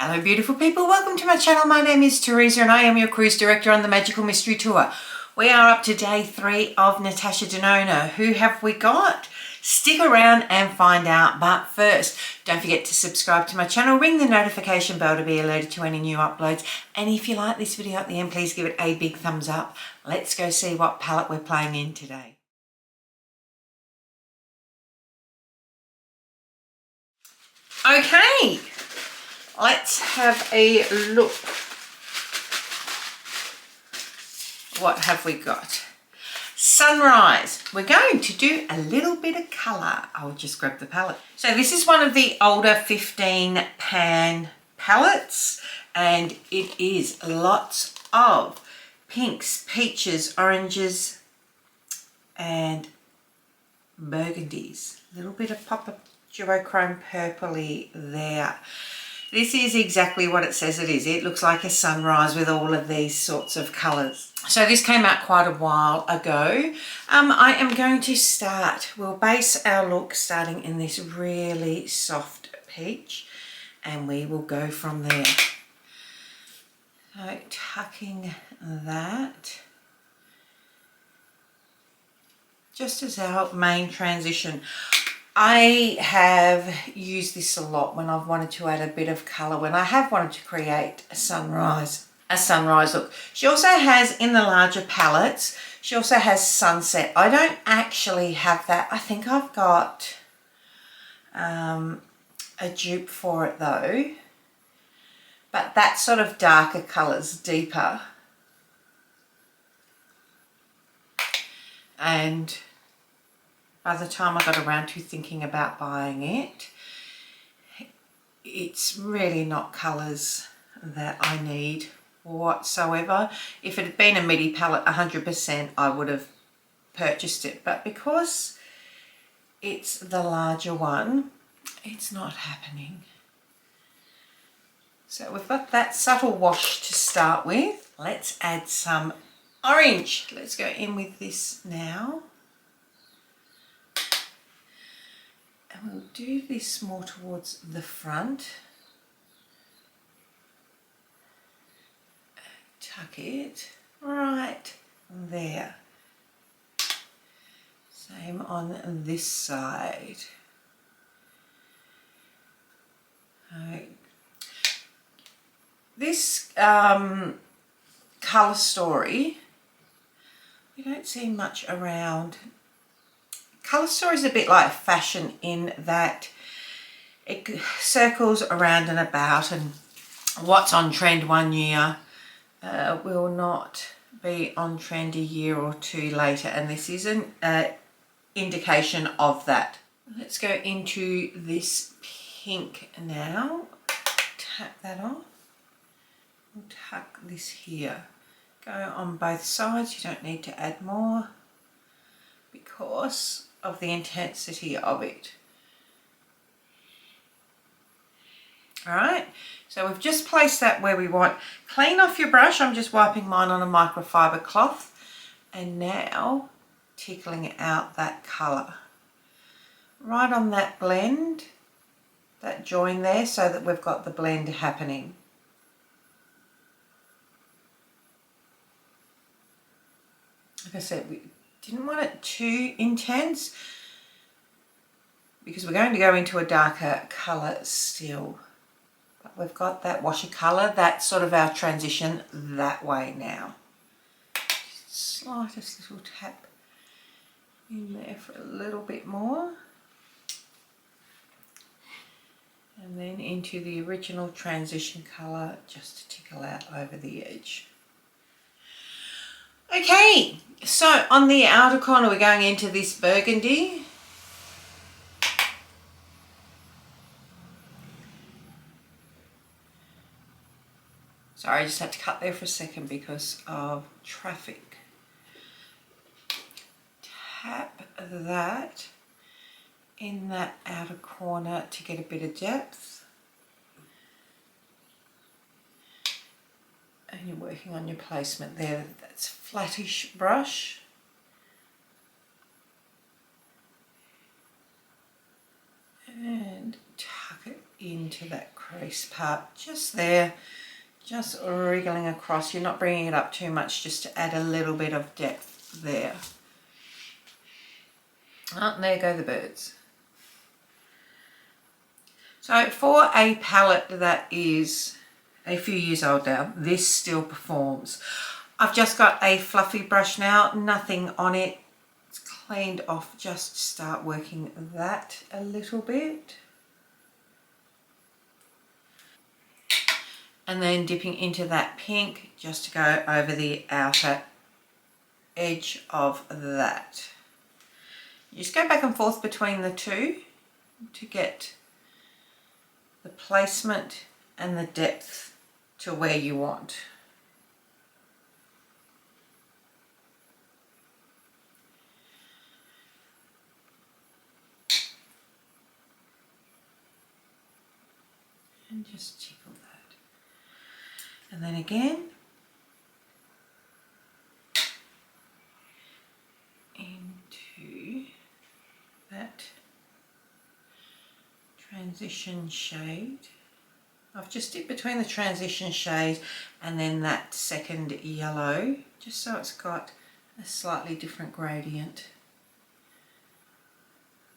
Hello beautiful people, welcome to my channel. My name is Teresa and I am your cruise director on the Magical Mystery Tour. We are up to day 3 of Natasha Denona. Who have we got? Stick around and find out, but first don't forget to subscribe to my channel, ring the notification bell to be alerted to any new uploads, and if you like this video at the end, please give it a big thumbs up. Let's go see what palette we're playing in today. Okay, let's have a look. What have we got? Sunrise. We're going to do a little bit of colour. I'll just grab the palette. So this is one of the older 15 pan palettes, and it is lots of pinks, peaches, oranges and burgundies. A little bit of pop of duochrome purpley there. This is exactly what it says it is. It looks like a sunrise with all of these sorts of colours. So this came out quite a while ago. I am going to start, we'll base our look starting in this really soft peach, and we will go from there. So tucking that just as our main transition. I have used this a lot when I've wanted to add a bit of colour, when I have wanted to create a sunrise look. She also has, in the larger palettes, she also has sunset. I don't actually have that. I think I've got a dupe for it though. But that sort of darker colours, deeper. And by the time I got around to thinking about buying it, it's really not colours that I need whatsoever. If it had been a midi palette, 100% I would have purchased it. But because it's the larger one, it's not happening. So we've got that subtle wash to start with. Let's add some orange. Let's go in with this now. And we'll do this more towards the front. Tuck it right there. Same on this side. This colour story, we don't see much around. Colour story is a bit like fashion in that it circles around and about, and what's on trend one year will not be on trend a year or two later, and this is an indication of that. Let's go into this pink now. Tap that off. We'll tuck this here. Go on both sides. You don't need to add more because of the intensity of it. All right, so we've just placed that where we want. Clean off your brush. I'm just wiping mine on a microfiber cloth, and now tickling out that colour right on that blend, that join there, so that we've got the blend happening. Like I said, we didn't want it too intense because we're going to go into a darker colour still. But we've got that washy colour, that's sort of our transition that way now. Slightest little tap in there for a little bit more. And then into the original transition colour just to tickle out over the edge. Okay, so on the outer corner we're going into this burgundy. Sorry, I just had to cut there for a second because of traffic. Tap that in that outer corner to get a bit of depth. And you're working on your placement there. That's flattish brush. And tuck it into that crease part, just there, just wriggling across. You're not bringing it up too much, just to add a little bit of depth there. Oh, and there go the birds. So for a palette that is a few years old now, this still performs. I've just got a fluffy brush now, nothing on it. It's cleaned off, just start working that a little bit. And then dipping into that pink just to go over the outer edge of that. You just go back and forth between the two to get the placement and the depth to where you want. And just tickle that. And then again, into that transition shade. I've just dipped between the transition shade and then that second yellow, just so it's got a slightly different gradient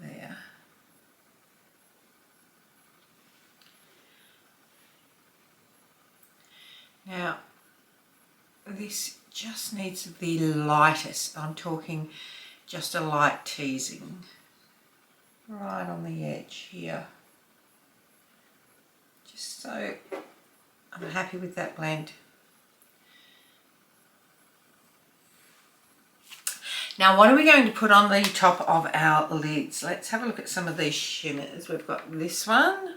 there. Now, this just needs the lightest, I'm talking just a light teasing, right on the edge here. Just so I'm happy with that blend. Now, what are we going to put on the top of our lids? Let's have a look at some of these shimmers. We've got this one.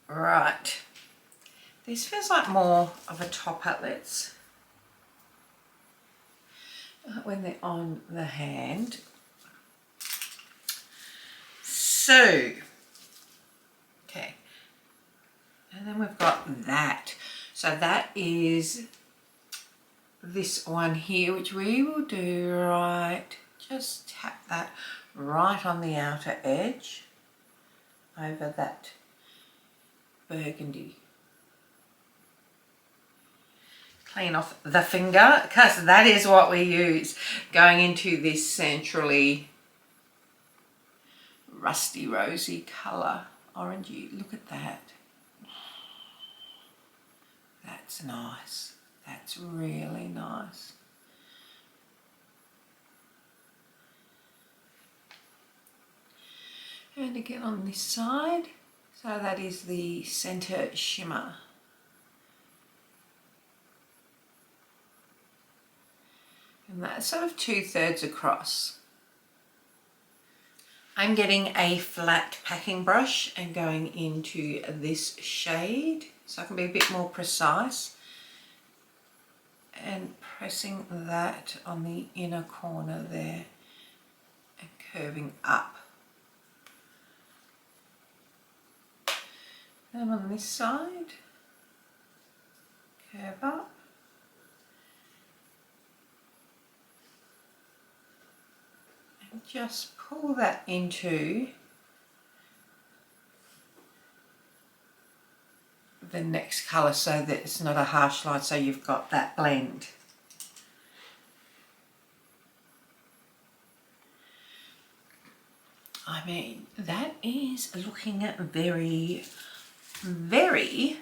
Right. This feels like more of a topper. Let's, when they're on the hand. So, okay. And then we've got that. So that is this one here, which we will do right. Just tap that right on the outer edge over that burgundy. Clean off the finger, because that is what we use going into this centrally rusty rosy colour, orangey. Look at that. That's nice. That's really nice. And again on this side, so that is the centre shimmer. And that's sort of 2/3 across. I'm getting a flat packing brush and going into this shade so I can be a bit more precise, and pressing that on the inner corner there and curving up. And on this side, curve up. And just pull that into the next colour so that it's not a harsh line, so you've got that blend. I mean, that is looking very, very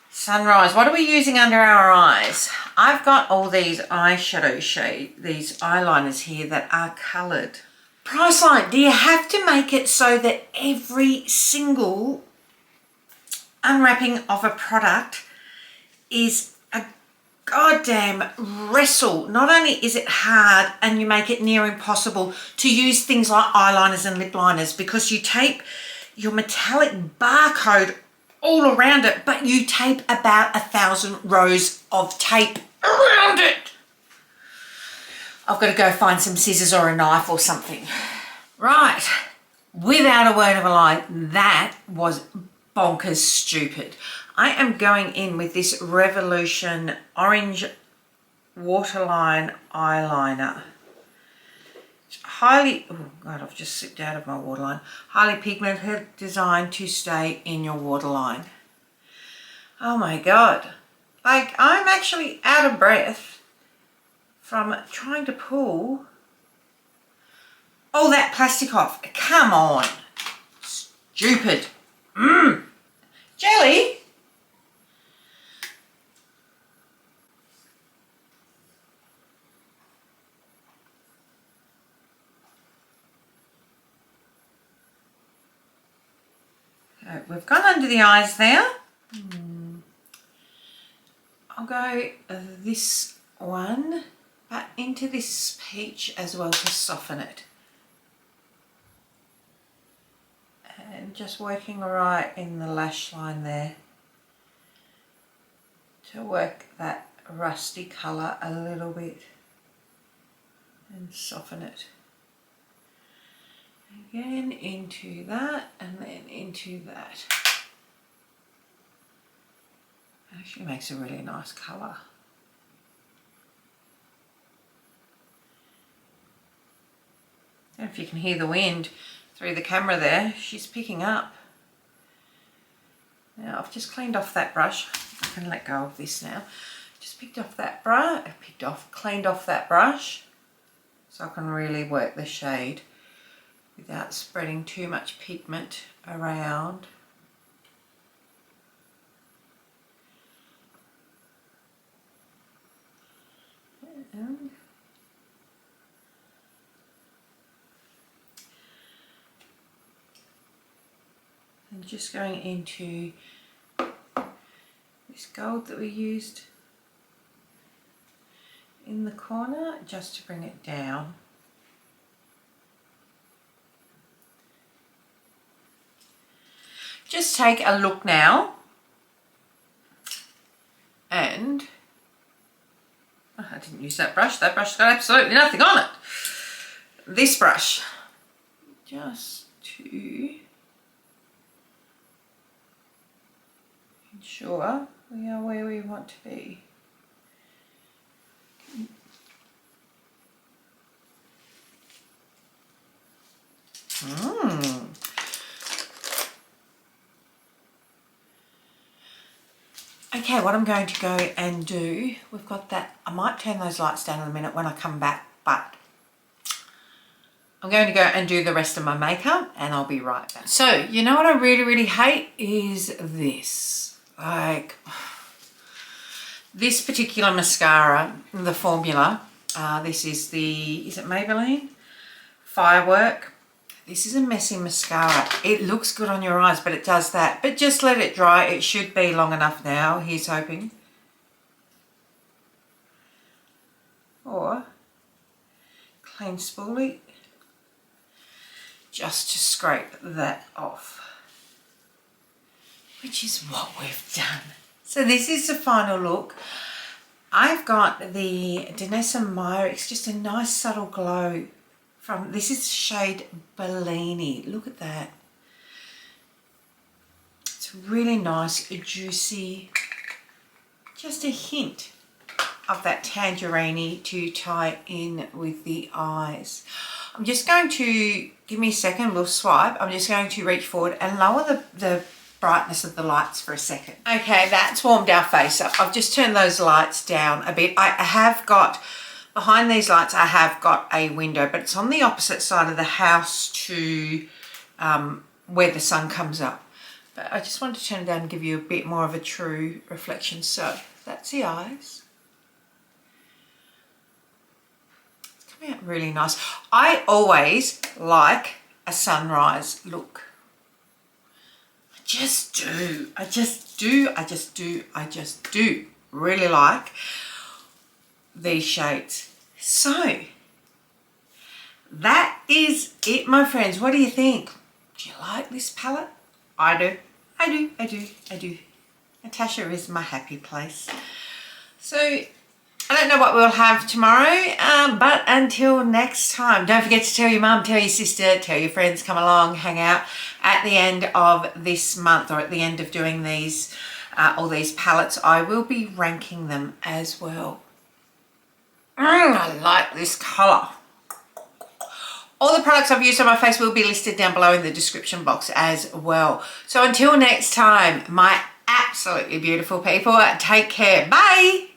sunrise. What are we using under our eyes? I've got all these eyeshadow shade, these eyeliners here that are coloured. Priceline, do you have to make it so that every single unwrapping of a product is a goddamn wrestle? Not only is it hard, and you make it near impossible to use things like eyeliners and lip liners because you tape your metallic barcode all around it, but you tape about 1,000 rows of tape around it. I've got to go find some scissors or a knife or something. Right, without a word of a lie, that was bonkers stupid. I am going in with this Revolution Orange Waterline Eyeliner. It's highly, oh God, I've just slipped out of my waterline. Highly pigmented, designed to stay in your waterline. Oh my God. Like, I'm actually out of breath from trying to pull all that plastic off. Come on. Stupid. Jelly. So we've gone under the eyes now. I'll go this one, but into this peach as well to soften it. And just working right in the lash line there to work that rusty colour a little bit and soften it. Again into that and then into that. Actually makes a really nice colour. I don't know if you can hear the wind through the camera there. She's picking up. Now I've just cleaned off that brush. I can let go of this now. Just picked off that brush. Cleaned off that brush so I can really work the shade without spreading too much pigment around. And just going into this gold that we used in the corner just to bring it down. Just take a look now and I didn't use that brush. That brush's got absolutely nothing on it. This brush, just to ensure we are where we want to be. Okay, what I'm going to go and do, we've got that, I might turn those lights down in a minute when I come back, but I'm going to go and do the rest of my makeup and I'll be right back. So, you know what I really, really hate is this. Like, this particular mascara, the formula, this is is it Maybelline? Firework. This is a messy mascara. It looks good on your eyes, but it does that. But just let it dry. It should be long enough now. Here's hoping. Or clean spoolie. Just to scrape that off. Which is what we've done. So this is the final look. I've got the Taffy. It's just a nice subtle glow. This is shade Bellini. Look at that. It's really nice, juicy. Just a hint of that tangerine to tie in with the eyes. I'm just going to, give me a second, we'll swipe. I'm just going to reach forward and lower the brightness of the lights for a second. Okay, that's warmed our face up. I've just turned those lights down a bit. I have got, behind these lights, I have got a window, but it's on the opposite side of the house to where the sun comes up. But I just wanted to turn it down and give you a bit more of a true reflection. So that's the eyes. It's coming out really nice. I always like a sunrise look. I just do really like these shades. So that is it, my friends. What do you think? Do you like this palette? I do. Natasha is my happy place. So I don't know what we'll have tomorrow, but until next time, don't forget to tell your mum, tell your sister, tell your friends, come along, hang out at the end of this month or at the end of doing these all these palettes. I will be ranking them as well. I like this colour. All the products I've used on my face will be listed down below in the description box as well. So until next time, my absolutely beautiful people, take care. Bye.